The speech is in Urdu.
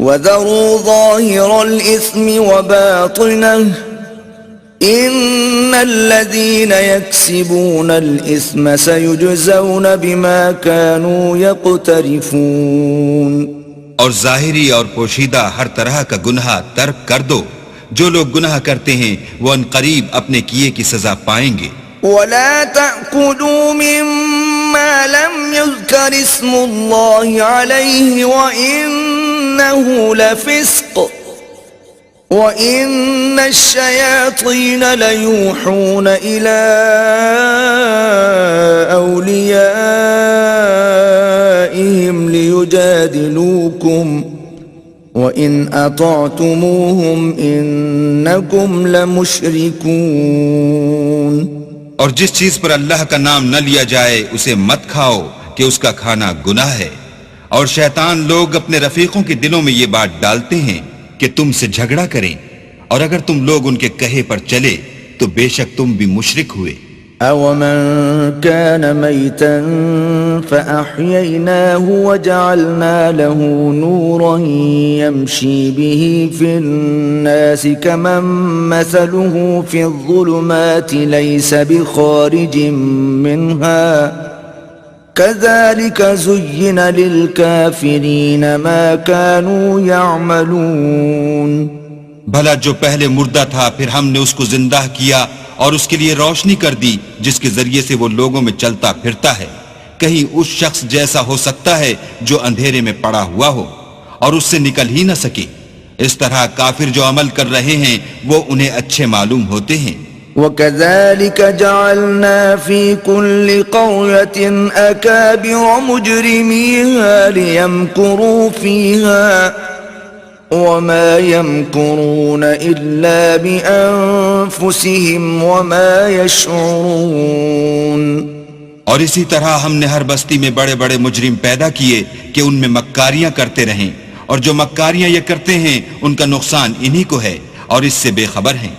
وَذَرُوا ظَاهِرَ الْإِثْمِ وَبَاطِنَهُ إِنَّ الَّذِينَ يَكْسِبُونَ الْإِثْمَ سَيُجْزَوْنَ بِمَا كَانُوا يَقْتَرِفُونَ اور ظاہری اور پوشیدہ ہر طرح کا گناہ ترک کر دو. جو لوگ گناہ کرتے ہیں وہ انقریب اپنے کیے کی سزا پائیں گے. وَلَا تَأْكُلُوا مِمَّا لَمْ يُذْكَرِ اسْمُ اللَّهِ عَلَيْهِ وَإِنَّهُ لَفِسْقٌ وَإِنَّ الشَّيَاطِينَ لَيُوحُونَ إِلَىٰ أَوْلِيَائِهِمْ لِيُجَادِلُوكُمْ وَإِنْ أَطَعْتُمُوهُمْ إِنَّكُمْ لَمُشْرِكُونَ اور جس چیز پر اللہ کا نام نہ لیا جائے اسے مت کھاؤ کہ اس کا کھانا گناہ ہے. اور شیطان لوگ اپنے رفیقوں کے دلوں میں یہ بات ڈالتے ہیں کہ تم سے جھگڑا کریں، اور اگر تم لوگ ان کے کہے پر چلے تو بے شک تم بھی مشرک ہوئے. أَوَمَنْ كَانَ مَيْتًا فَأَحْيَيْنَاهُ وَجَعَلْنَا لَهُ نُورًا يَمْشِي بِهِ فِي النَّاسِ كَمَنْ مَثَلُهُ فِي الظُّلُمَاتِ لَيْسَ بِخَارِجٍ مِّنْهَا كَذَلِكَ زُيِّنَ لِلْكَافِرِينَ مَا كَانُوا يَعْمَلُونَ. بھلا جو پہلے مردہ تھا پھر ہم نے اس کو زندہ کیا اور اس کے لیے روشنی کر دی جس کے ذریعے سے وہ لوگوں میں چلتا پھرتا ہے. کہیں اس شخص جیسا ہو سکتا ہے جو اندھیرے میں پڑا ہوا ہو اور اس سے نکل ہی نہ سکے. اس طرح کافر جو عمل کر رہے ہیں وہ انہیں اچھے معلوم ہوتے ہیں. وَكَذَلِكَ جَعَلْنَا فِي كُلِّ قَرْيَةٍ أَكَابِرَ مُجْرِمِيهَا لِيَمْكُرُوا فِيهَا وَمَا يَمْكُرُونَ إِلَّا بِأَنفُسِهِمْ وَمَا يَشْعُرُونَ. اور اسی طرح ہم نے ہر بستی میں بڑے بڑے مجرم پیدا کیے کہ ان میں مکاریاں کرتے رہیں، اور جو مکاریاں یہ کرتے ہیں ان کا نقصان انہی کو ہے اور اس سے بے خبر ہیں.